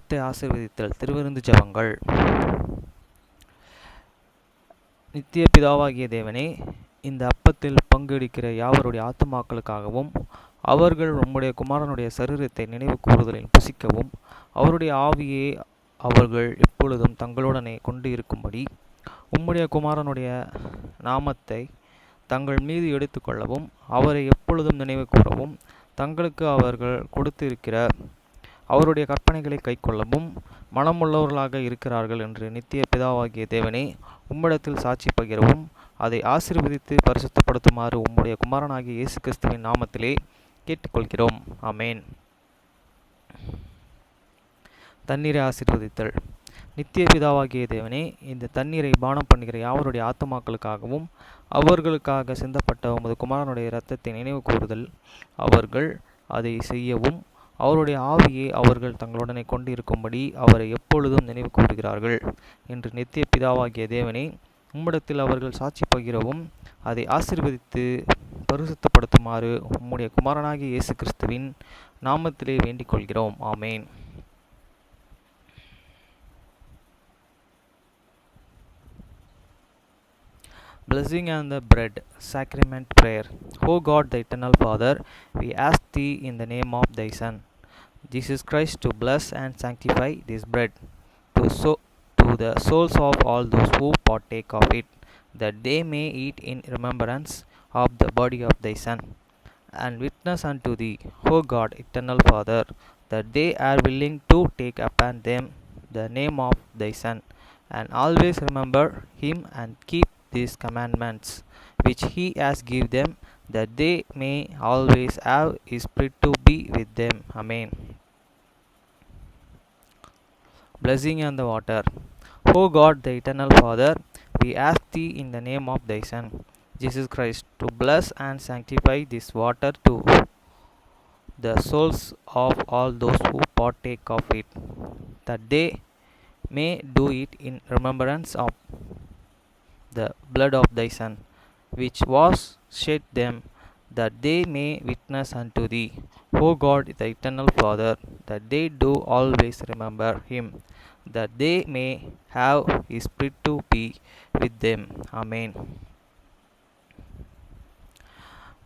அப்பத்தை ஆசீர்வதித்தல். திருவிருந்து ஜெபங்கள். நித்திய பிதாவாகிய தேவனே, இந்த அப்பத்தில் பங்கெடுக்கிற யாவருடைய ஆத்துமாக்களுக்காகவும் அவர்கள் உம்முடைய குமாரனுடைய சரீரத்தை நினைவு கூறுதலில் புசிக்கவும் அவருடைய ஆவியை அவர்கள் எப்பொழுதும் தங்களுடனே கொண்டு இருக்கும்படி உம்முடைய குமாரனுடைய நாமத்தை தங்கள் மீது எடுத்துக்கொள்ளவும் அவரை எப்பொழுதும் நினைவு கூறவும் தங்களுக்கு அவர்கள் கொடுத்திருக்கிற அவருடைய கற்பனைகளை கைக்கொள்ளவும் மனமுள்ளவர்களாக இருக்கிறார்கள் என்று நித்திய பிதாவாகிய தேவனே, உம்மிடத்தில் சாட்சி பகிரவும் அதை ஆசீர்வதித்து பரிசுத்தப்படுத்துமாறு உம்முடைய குமாரனாகிய இயேசு கிறிஸ்துவின் நாமத்திலே கேட்டுக்கொள்கிறோம். ஆமேன். தண்ணீரை ஆசீர்வதித்தல். நித்திய பிதாவாகிய தேவனே, இந்த தண்ணீரை பானம் பண்ணுகிற யாவருடைய ஆத்துமாக்களுக்காகவும் அவர்களுக்காக சிந்தப்பட்ட உமது குமாரனுடைய இரத்தத்தை நினைவு கூறுதல் அவர்கள் அதை செய்யவும் அவருடைய ஆவியை அவர்கள் தங்களுடனே கொண்டு இருக்கும்படி அவரை எப்பொழுதும் நினைவு கூறுகிறார்கள் என்று நித்திய பிதாவாகிய தேவனே, உம்மிடத்தில் அவர்கள் சாட்சி பகிரவும் அதை ஆசீர்வதித்து பரிசுத்தப்படுத்துமாறு உம்முடைய குமாரனாகிய இயேசு கிறிஸ்துவின் நாமத்திலே வேண்டிக் கொள்கிறோம். ஆமேன். Blessing and the bread. Sacrament prayer. O God, the eternal Father, we ask thee in the name of thy Son, Jesus Christ, to bless and sanctify this bread to the souls of all those who partake of it, that they may eat in remembrance of the body of thy Son, and witness unto thee, O God, eternal Father, that they are willing to take upon them the name of thy Son, and always remember him and keep these commandments which he has given them, that they may always have his spirit to be with them. Amen. Blessing on the water. O God, the eternal Father, we ask thee in the name of thy Son, Jesus Christ, to bless and sanctify this water to the souls of all those who partake of it, that they may do it in remembrance of the blood of thy Son, which was shed them, that they may witness unto thee, O God, the eternal Father, that they do always remember him, that they may have his spirit to be with them. Amen.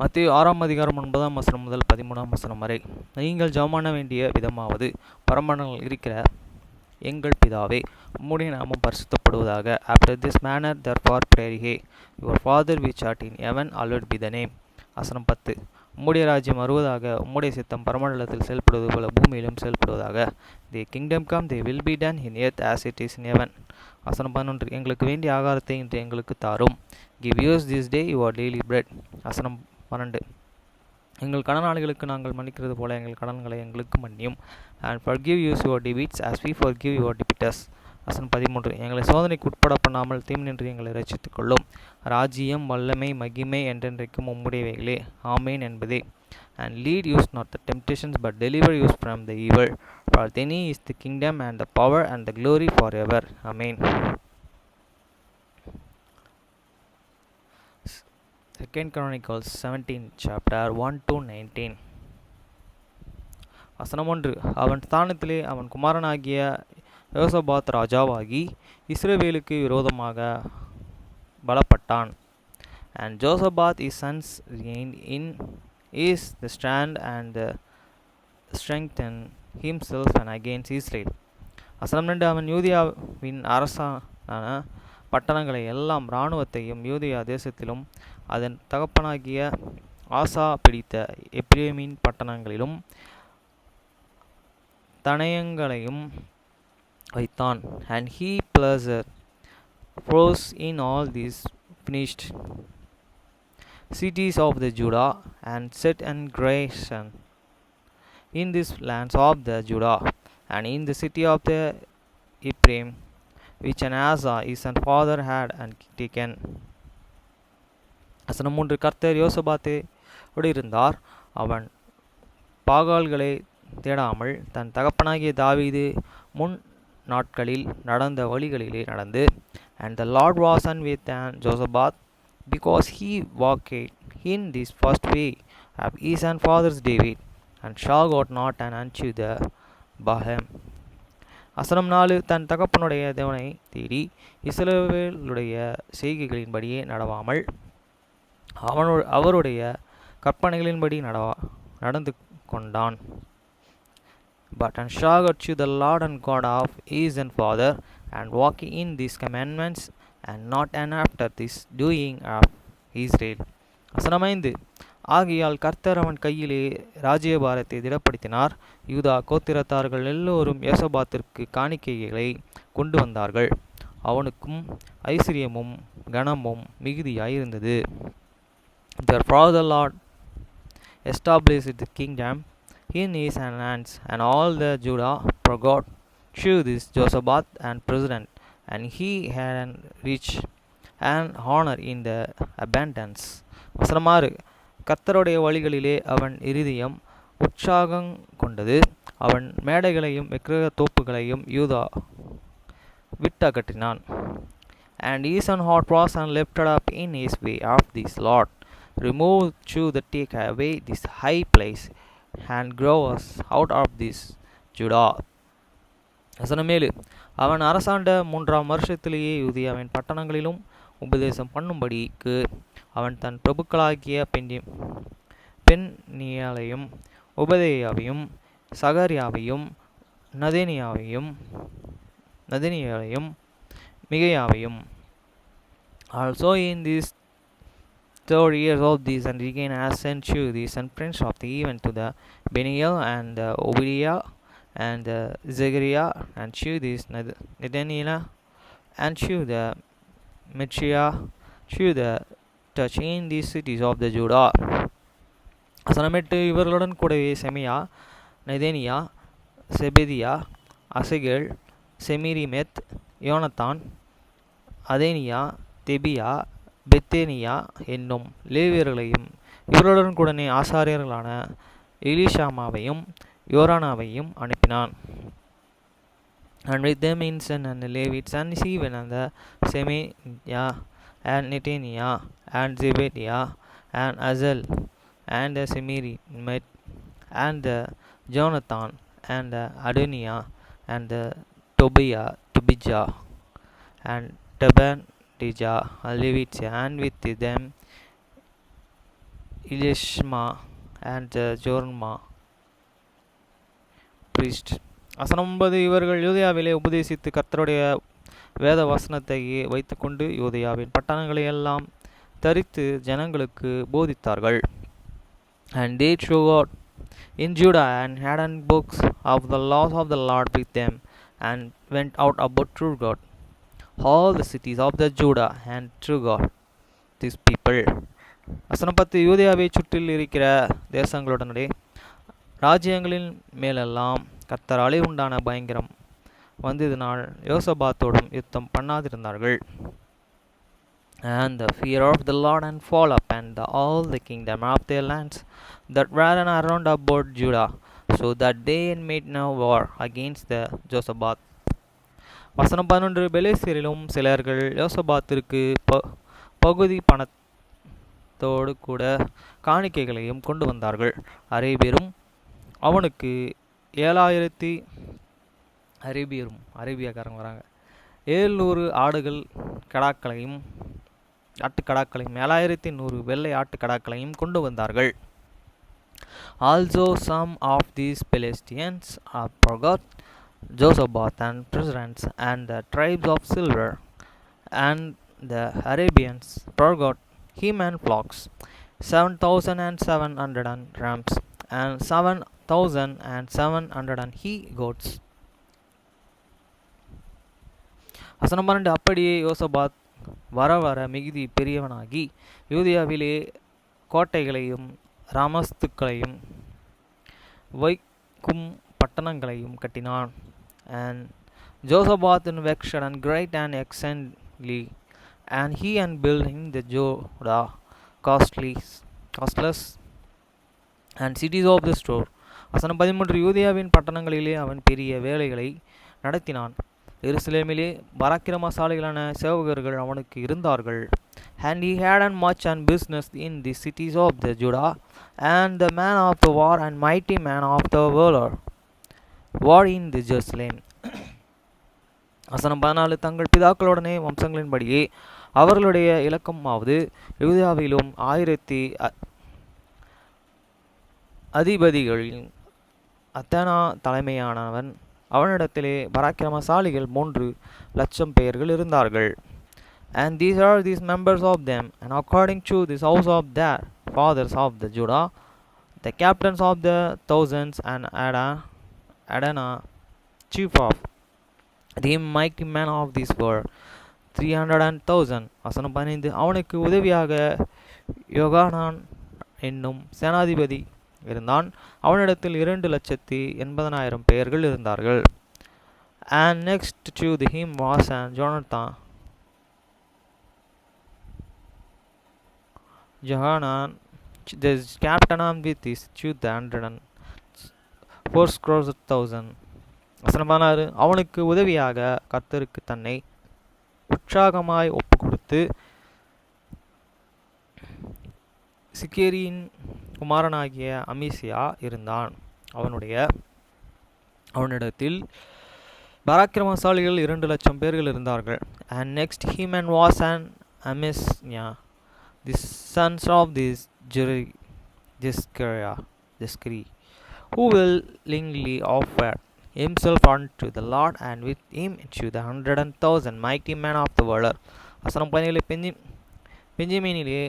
மத்தேயு 6 அதிகாரம் 9 வசனம் முதல் 13 வசனம் வரை. நீங்கள் ஜெபம் பண்ண வேண்டிய விதமாவது, பரமண்டலங்களில் இருக்கிற எங்கள் பிதாவே, உம்முடைய நாமம் பரிசுத்தப்படுவதாக. After this manner therefore pray ye, your Father which art in heaven, hallowed be thy name. வசனம் 10. உம்முடைய ராஜ்யம் வருவதாக, உம்முடைய சித்தம் பரமண்டலத்தில் செயல்படுவது போல பூமியிலும் செயல்படுவதாக. தி kingdom come, they will be done in earth as it is in heaven. வசனம் 11. எங்களுக்கு வேண்டிய ஆகாரத்தை இன்று எங்களுக்கு தாரும். Give us this day your daily bread. வசனம் 12. எங்கள் கடனாளிகளுக்கு நாங்கள் மன்னிக்கிறது போல எங்கள் கடன்களை எங்களுக்கு மன்னியும். And forgive us your debts as we forgive your debtors. வசனம் 13. எங்களை சோதனைக்கு உட்பட பண்ணாமல் தீமையின்றி எங்களை ரட்சித்துக் கொள்ளும். ராஜ்யம், வல்லமை, மகிமை என்றென்றைக்கும் உம்முடையவைகளே. ஆமேன் என்பதே. And lead us not the temptations, but deliver us from the evil. For thine is the kingdom and the power and the glory forever. Amen. 2 Chronicles 17 chapter 1-19. வசனம் 1. அவன் ஸ்தானத்திலே அவன் குமாரனாகிய யோசபாத் ராஜாவாகி இஸ்ரவேலுக்கு விரோதமாக பலப்பட்டான். And Josaphat his sons reigned in is the strand and the strengthened himself and against Israel. வசனம் 2. அவன் யூதியாவின் அரசான பட்டணங்களை எல்லாம் இராணுவத்தையும் யூதியா தேசத்திலும் அதன் தகப்பனாகிய ஆசா பிடித்த எப்ரேமின் பட்டணங்களிலும் தனயங்களையும் வைத்தான். And he pleased froze in all these finished cities of the Judah, and set in garrison in these lands of the Judah, and in the city of the Ephraim, which an Asa his father had and taken. வசனம் 3. கர்த்தர் யோசபாத்தோடு இருந்தார். அவன் பாகால்களை தேடாமல் தன் தகப்பனாகிய தாவீது முன் நாட்களில் நடந்த வழிகளிலே நடந்து. And the Lord was with Josaphat, because he walked in this first way of his father's David, and forgot not unto the Baal, வசனம் 4, தன் தகப்பனுடைய தேவனை தேடி இஸ்ரவேலுடைய செய்கைகளின்படியே நடவாமல் அவருடைய கற்பனைகளின்படி நடந்து கொண்டான். But unshaggered to the Lord and God of his and father, and walking in these commandments, and not an after this doing of Israel. வசனம் 5, ஆகையால் கர்த்தர் அவன் கையிலே ராஜ்யபாரத்தை திடப்படுத்தினார். யூதா கோத்திரத்தார்கள் எல்லோரும் யோசபாத்திற்கு காணிக்கைகளை கொண்டு வந்தார்கள். அவனுக்கும் ஐஸ்வர்யமும் கனமும் மிகுதியாயிருந்தது. Therefore the Lord established the kingdom in his hands, and all the Judah forgot to this Josaphat and president, and he had an rich and honor in the abundance. வசனம் 6, கர்த்தருடைய வழிகளிலே அவன் இருதயம் உற்சாகம் கொண்டது. அவன் மேடைகளையும் விக்கிரக தோப்புகளையும் யூதா விட்டகற்றினான். And his heart was and lifted up in his way of this Lord, removed to the take away this high place, and grow us out of this Judah. வசனம் 7, அவன் அரசாண்ட 3ஆம் வருஷத்திலேயே யூதியாவின் பட்டணங்களிலும் உபதேசம் பண்ணும்படிக்கு அவன் தன் பிரபுக்களாகிய பென்னியாலையும் உபதேயாவையும் சகரியாவையும் நதனியாவையும் மிகையாவையும் also in these 3 years of these, and again has sent you these and prince of the even to the Beniel and the Obadiah and the Zechariah, and shew this Nethaniah, and shew the Mitchiah, shew the touch in these cities of the Judah. வசனம் 8, இவர்களுடன் கூடவே செமியா, நெதனியா, செபதியா, அசகேல், செமிரிமெத், யோனத்தான், அதேனியா, தெபியா, பெத்தேனியா என்னும் லேவியர்களையும் இவர்களுடன் கூடனே ஆசாரியர்களான எலிஷாமாவையும் யோரானாவையும் அனுப்பினான். And with them Insan and the Levites and Stephen and the Semaiah and Nethaniah and Zebediah and Azel and the Semirimet and the Jonathan and the Adoniah and the Tobijah and Tabandijah and Levites, and with them Elishma and the Jorma priest. வசனம் 9, இவர்கள் யூதேயாவிலே உபதேசித்து கர்த்தருடைய வேத வசனத்தை வைத்துக்கொண்டு யூதேயாவின் பட்டணங்களை எல்லாம் தரித்து ஜனங்களுக்கு போதித்தார்கள். And they throughout in Judah and had books of the laws of the Lord with them, and went out about through God all the cities of the Judah, and through God these people. வசனம் 10, யூதேயாவை சுற்றில் இருக்கிற தேசங்களுடனே ராஜ்யங்களின் மேலெல்லாம் கர்த்தராலே உண்டான பயங்கரம் வந்ததினால் யோசபாத்தோடும் யுத்தம் பண்ணாதிருந்தார்கள். And the fear of the Lord and fall upon all the kingdom of their lands that were around about Judah, so that they made no war against the Josaphat. வசனம் 11, பெலிஸ்தரிலும் சிலர்கள் யோசபாத்திற்கு பகுதி பணத்தோடு கூட காணிக்கைகளையும் கொண்டு வந்தார்கள். அரேபியரும் அவனுக்கு 7,000 அரேபியக்காரங்க வராங்க 700 ஆட்டுக்கடாக்களையும் 7,100 வெள்ளை ஆட்டுக்கடாக்களையும் கொண்டு வந்தார்கள். Also some of these Philistines forgot Josaphat and presidents and the tribes of silver, and the Arabians forgot him and flocks, 7,700 rams, and 7,700 he goats. வசனம் 12, அப்படியே யோசபாத் வர வர மிகுதி பெரியவனாகி யூதேயாவிலே கோட்டைகளையும் ராமஸ்துக்களையும் வைக்கும் பட்டணங்களையும் கட்டினான். And Josaphat waxed and great and exceedingly, and he and built in the Judah costless and cities of the store. வசனம் 13, யூதேயாவின் பட்டணங்களிலே அவன் பெரிய வேலைகளை நடத்தினான். எருசலேமிலே பராக்கிரமசாலிகளான சேவகர்கள் அவனுக்கு இருந்தார்கள். And he had much and business in the cities of the Judah, and the man of the war and mighty man of the valor war in the Jerusalem. வசனம் 14, தங்கள் பிதாக்களுடனே வம்சங்களின்படியே அவர்களுடைய இலக்கமாவது யூதாவிலும் 1000 அதிபதிகளின் அத்தனா தலைமையானவன். அவனிடத்திலே பராக்கிரமசாலிகள் 3,00,000 பேர்கள் இருந்தார்கள். And these are these members of them, and according to this house of their fathers of the Judah, the captains of the thousands, and Adana, chief of the mighty men of this were 300,000. வசனம் 15, அவனுக்கு உதவியாக யோகானான் என்னும் சேனாதிபதி இருந்தான். அவனிடத்தில் 2,80,000 பேர்கள் இருந்தார்கள். And next to him was Johanan, the captain with his 2,400,000. வசனம் 16, அவனுக்கு உதவியாக கர்த்தருக்கு தன்னை உற்சாகமாய் ஒப்பு கொடுத்து சிக்கேரியின் குமாரனாகிய அமிசியா இருந்தான். அவனிடத்தில் பராக்கிரமசாலிகள் 2,00,000 பேர்கள் இருந்தார்கள். And next him and was an Amesnia, the sons of this Jeskri, who willingly offered himself unto the Lord, and with him to the 100,000 mighty men of the valor. வசனம் 17, பெஞ்சமினிலே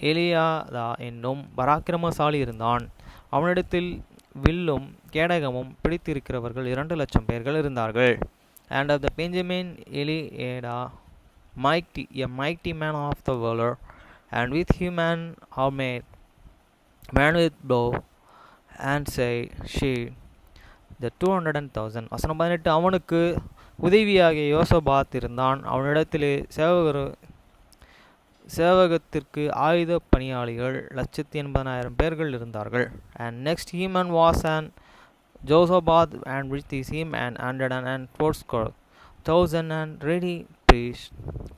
எலியாதா என்னும் பராக்கிரமசாலி இருந்தான். அவனிடத்தில் வில்லும் கேடகமும் பிடித்திருக்கிறவர்கள் 2,00,000 பேர்கள் இருந்தார்கள். And of the Benjamin Eliada, a mighty man of the valor, and with him an armed man with bow and shield, the 200,000. வசனம் 18, அவனுக்கு உதவியாக யோசபாத் இருந்தான். அவனிடத்திலே சேவகத்திற்கு ஆயுத பணியாளிகள் 180,000 பேர்கள் இருந்தார்கள். And next him and was an Josabad, and with him and 140,000 and ready priests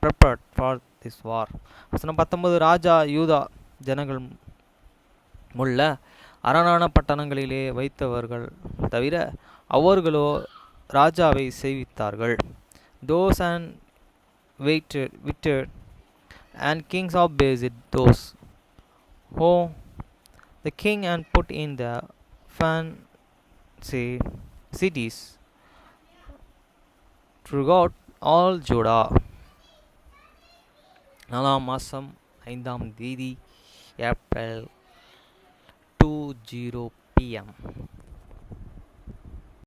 prepared for this war. வசனம் 19, ராஜா யூதா ஜனங்கள் முள்ள அரணான பட்டணங்களிலே வைத்தவர்கள் தவிர அவர்களோ ராஜாவை சேவித்தார்கள். Those and waited and kings of Bezid, those who the king and put in the fancy cities throughout all Judah. 4 மாதம் 5ஆம் தேதி ஏப்ரல் 20 PM.